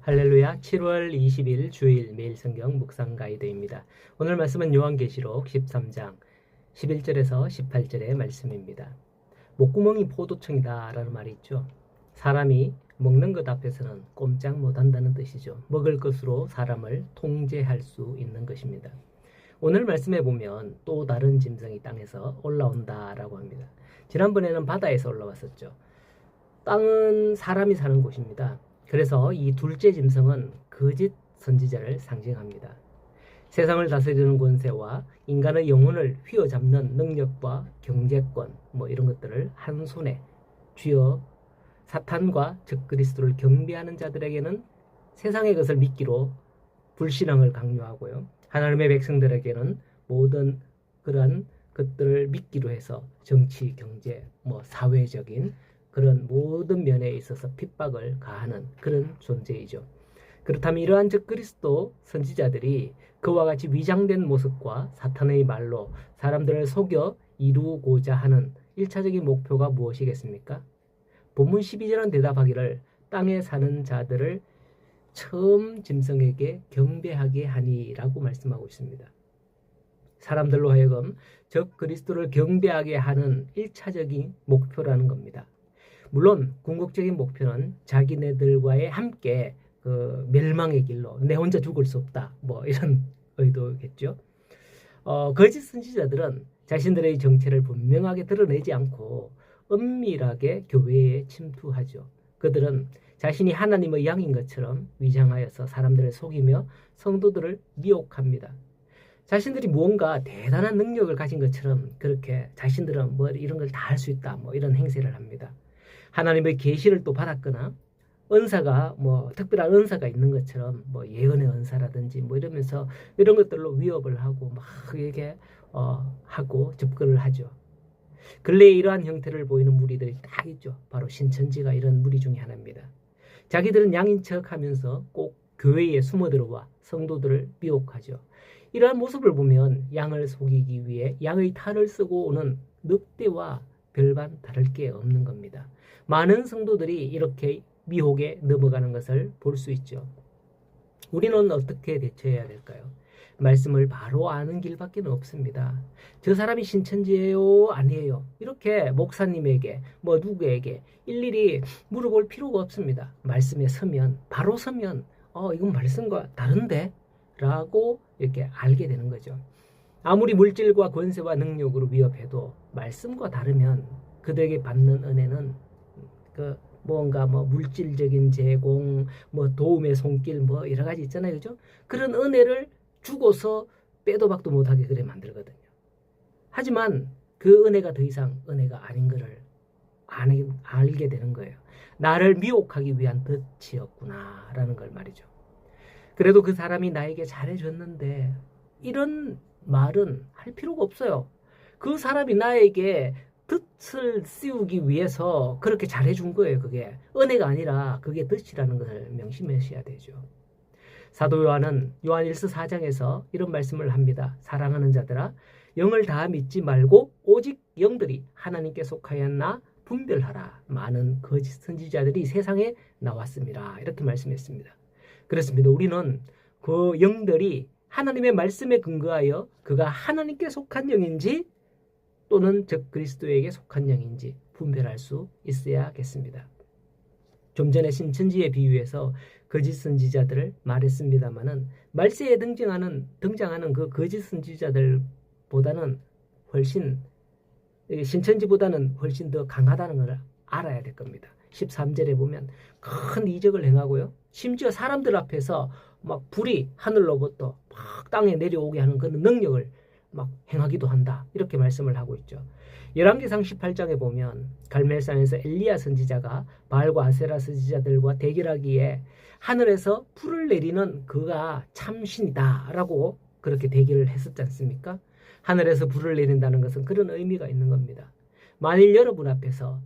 할렐루야. 7월 20일 주일 매일 성경 묵상 가이드입니다. 오늘 말씀은 요한계시록 13장 11절에서 18절의 말씀입니다. 목구멍이 포도청이다 라는 말이 있죠. 사람이 먹는 것 앞에서는 꼼짝 못한다는 뜻이죠. 먹을 것으로 사람을 통제할 수 있는 것입니다. 오늘 말씀에 보면 또 다른 짐승이 땅에서 올라온다라고 합니다. 지난번에는 바다에서 올라왔었죠. 땅은 사람이 사는 곳입니다. 그래서 이 둘째 짐승은 거짓 선지자를 상징합니다. 세상을 다스리는 권세와 인간의 영혼을 휘어잡는 능력과 경제권 이런 것들을 한 손에 쥐어 사탄과 즉 그리스도를 경배하는 자들에게는 세상의 것을 믿기로 불신앙을 강요하고요. 하나님의 백성들에게는 모든 그러한 것들을 믿기로 해서 정치, 경제, 사회적인 그런 모든 면에 있어서 핍박을 가하는 그런 존재이죠. 그렇다면 이러한 즉 그리스도 선지자들이 그와 같이 위장된 모습과 사탄의 말로 사람들을 속여 이루고자 하는 1차적인 목표가 무엇이겠습니까? 본문 12절은 대답하기를 땅에 사는 자들을 처음 짐승에게 경배하게 하니라고 말씀하고 있습니다. 사람들로 하여금 즉 그리스도를 경배하게 하는 1차적인 목표라는 겁니다. 물론 궁극적인 목표는 자기네들과의 함께 그 멸망의 길로 내 혼자 죽을 수 없다 이런 의도겠죠. 거짓 선지자들은 자신들의 정체를 분명하게 드러내지 않고 은밀하게 교회에 침투하죠. 그들은 자신이 하나님의 양인 것처럼 위장하여서 사람들을 속이며 성도들을 미혹합니다. 자신들이 무언가 대단한 능력을 가진 것처럼 그렇게 자신들은 이런 걸 다 할 수 있다 이런 행세를 합니다. 하나님의 계시를 또 받았거나 은사가 특별한 은사가 있는 것처럼 예언의 은사라든지 이러면서 이런 것들로 위협을 하고 막 이게 하고 접근을 하죠. 근래에 이러한 형태를 보이는 무리들이 딱 있죠. 바로 신천지가 이런 무리 중에 하나입니다. 자기들은 양인 척하면서 꼭 교회에 숨어들어와 성도들을 미혹하죠. 이러한 모습을 보면 양을 속이기 위해 양의 탈을 쓰고 오는 늑대와 별반 다를 게 없는 겁니다. 많은 성도들이 이렇게 미혹에 넘어가는 것을 볼 수 있죠. 우리는 어떻게 대처해야 될까요? 말씀을 바로 아는 길밖에 없습니다. 저 사람이 신천지예요? 아니에요? 이렇게 목사님에게 누구에게 일일이 물어볼 필요가 없습니다. 말씀에 서면 바로 서면 이건 말씀과 다른데? 라고 이렇게 알게 되는 거죠. 아무리 물질과 권세와 능력으로 위협해도 말씀과 다르면 그들에게 받는 은혜는 뭔가 물질적인 제공, 도움의 손길 여러 가지 있잖아요. 그죠? 그런 은혜를 주고서 빼도 박도 못하게 그래 만들거든요. 하지만 그 은혜가 더 이상 은혜가 아닌 것을 알게 되는 거예요. 나를 미혹하기 위한 덫이었구나라는 걸 말이죠. 그래도 그 사람이 나에게 잘해줬는데 이런 말은 할 필요가 없어요. 그 사람이 나에게 덫을 씌우기 위해서 그렇게 잘해준 거예요. 그게 은혜가 아니라 그게 덫이라는 것을 명심하셔야 되죠. 사도 요한은 요한일서 4장에서 이런 말씀을 합니다. 사랑하는 자들아 영을 다 믿지 말고 오직 영들이 하나님께 속하였나 분별하라. 많은 거짓 선지자들이 세상에 나왔습니다. 이렇게 말씀했습니다. 그렇습니다. 우리는 그 영들이 하나님의 말씀에 근거하여 그가 하나님께 속한 영인지 또는 즉 그리스도에게 속한 영인지 분별할 수 있어야겠습니다. 좀 전에 신천지에 비유해서 거짓 선지자들을 말했습니다마는 말세에 등장하는 그 거짓 선지자들보다는 훨씬 신천지보다는 훨씬 더 강하다는 걸 알아야 될 겁니다. 13절에 보면 큰 이적을 행하고요. 심지어 사람들 앞에서 막 불이 하늘로부터 막 땅에 내려오게 하는 그런 능력을 막 행하기도 한다. 이렇게 말씀을 하고 있죠. 열왕기상 18장에 보면 갈멜산에서 엘리야 선지자가 바알과 아세라 선지자들과 대결하기에 하늘에서 불을 내리는 그가 참신이다라고 그렇게 대결을 했었지 않습니까? 하늘에서 불을 내린다는 것은 그런 의미가 있는 겁니다. 만일 여러분 앞에서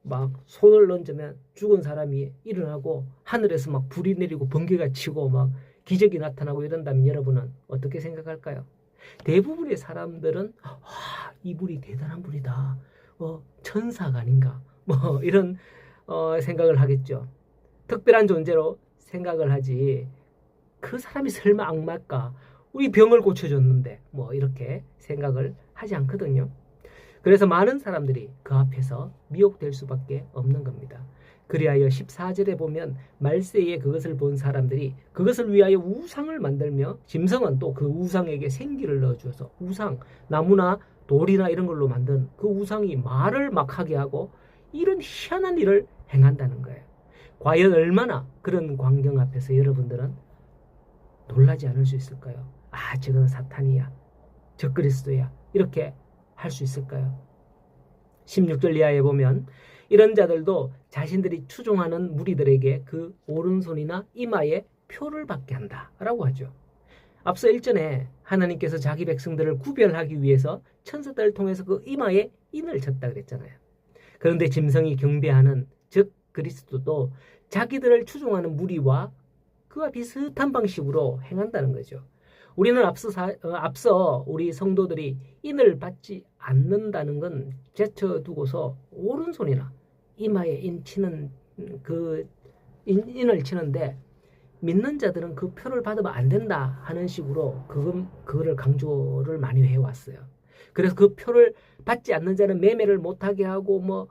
막 손을 얹으면 죽은 사람이 일어나고 하늘에서 막 불이 내리고 번개가 치고 막 기적이 나타나고 이런다면 여러분은 어떻게 생각할까요? 대부분의 사람들은 이 불이 대단한 불이다. 천사가 아닌가 이런 생각을 하겠죠. 특별한 존재로 생각을 하지 그 사람이 설마 악마일까? 우리 병을 고쳐줬는데 뭐 이렇게 생각을 하지 않거든요. 그래서 많은 사람들이 그 앞에서 미혹될 수밖에 없는 겁니다. 그리하여 14절에 보면 말세에 그것을 본 사람들이 그것을 위하여 우상을 만들며 짐승은 또 그 우상에게 생기를 넣어주어서 우상, 나무나 돌이나 이런 걸로 만든 그 우상이 말을 막 하게 하고 이런 희한한 일을 행한다는 거예요. 과연 얼마나 그런 광경 앞에서 여러분들은 놀라지 않을 수 있을까요? 아, 저건 사탄이야, 저 그리스도야, 이렇게 할 수 있을까요? 16절 이하에 보면 이런 자들도 자신들이 추종하는 무리들에게 그 오른손이나 이마에 표를 받게 한다라고 하죠. 앞서 1절에 하나님께서 자기 백성들을 구별하기 위해서 천사들을 통해서 그 이마에 인을 쳤다 그랬잖아요. 그런데 짐승이 경배하는 즉 그리스도도 자기들을 추종하는 무리와 그와 비슷한 방식으로 행한다는 거죠. 우리는 앞서 우리 성도들이 인을 받지 않는다는 건 제쳐두고서 오른손이나 이마에 인을 치는데 믿는 자들은 그 표를 받으면 안 된다 하는 식으로 그거를 강조를 많이 해왔어요. 그래서 그 표를 받지 않는 자는 매매를 못하게 하고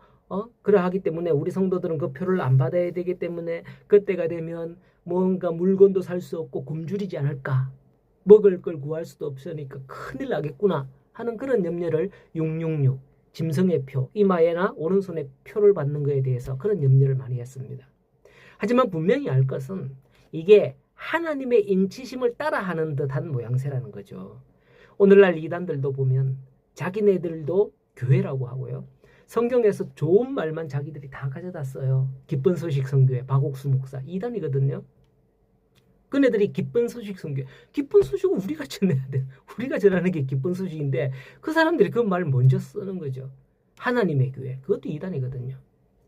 그러하기 때문에 우리 성도들은 그 표를 안 받아야 되기 때문에 그때가 되면 뭔가 물건도 살 수 없고 굶주리지 않을까, 먹을 걸 구할 수도 없으니까 큰일 나겠구나 하는 그런 염려를 666 짐승의 표, 이마에나 오른손에 표를 받는 것에 대해서 그런 염려를 많이 했습니다. 하지만 분명히 알 것은 이게 하나님의 인치심을 따라하는 듯한 모양새라는 거죠. 오늘날 이단들도 보면 자기네들도 교회라고 하고요. 성경에서 좋은 말만 자기들이 다 가져다 써요. 기쁜 소식 선교회 박옥수 목사 이단이거든요. 그네들이 기쁜 소식 선교회, 기쁜 소식은 우리가 전해야 돼. 우리가 전하는 게 기쁜 소식인데 그 사람들이 그 말을 먼저 쓰는 거죠. 하나님의 교회, 그것도 이단이거든요.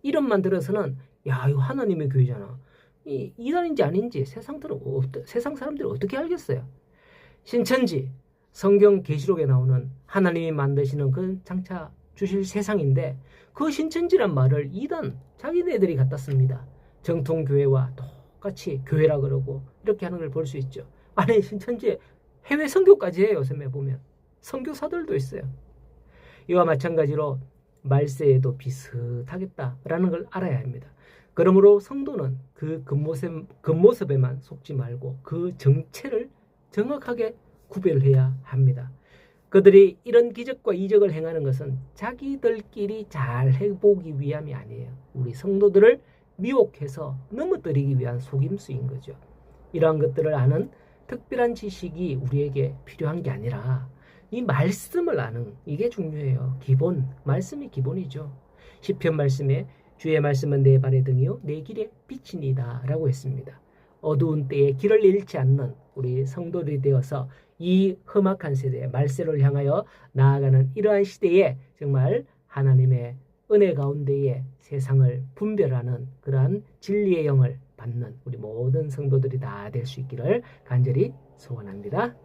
이름만 들어서는 야, 이거 하나님의 교회잖아. 이단인지 아닌지 세상 사람들은 어떻게 알겠어요? 신천지, 성경 계시록에 나오는 하나님이 만드시는 그 장차 주실 세상인데 그 신천지란 말을 이단 자기네들이 갖다 씁니다. 정통교회와 똑같이 교회라 그러고 이렇게 하는 걸 볼 수 있죠. 아니, 신천지에 해외 선교까지 해요. 요즘에 보면 선교사들도 있어요. 이와 마찬가지로 말세에도 비슷하겠다라는 걸 알아야 합니다. 그러므로 성도는 그 겉모습에만 속지 말고 그 정체를 정확하게 구별해야 합니다. 그들이 이런 기적과 이적을 행하는 것은 자기들끼리 잘 해보기 위함이 아니에요. 우리 성도들을 미혹해서 넘어뜨리기 위한 속임수인 거죠. 이러한 것들을 아는 특별한 지식이 우리에게 필요한 게 아니라 이 말씀을 아는 이게 중요해요. 기본, 말씀이 기본이죠. 시편 말씀에 주의 말씀은 내 발의 등이요 내 길의 빛이니이다 라고 했습니다. 어두운 때에 길을 잃지 않는 우리 성도들이 되어서 이 험악한 세대에 말세를 향하여 나아가는 이러한 시대에 정말 하나님의 은혜 가운데에 세상을 분별하는 그러한 진리의 영을 받는 우리 모든 성도들이 다 될 수 있기를 간절히 소원합니다.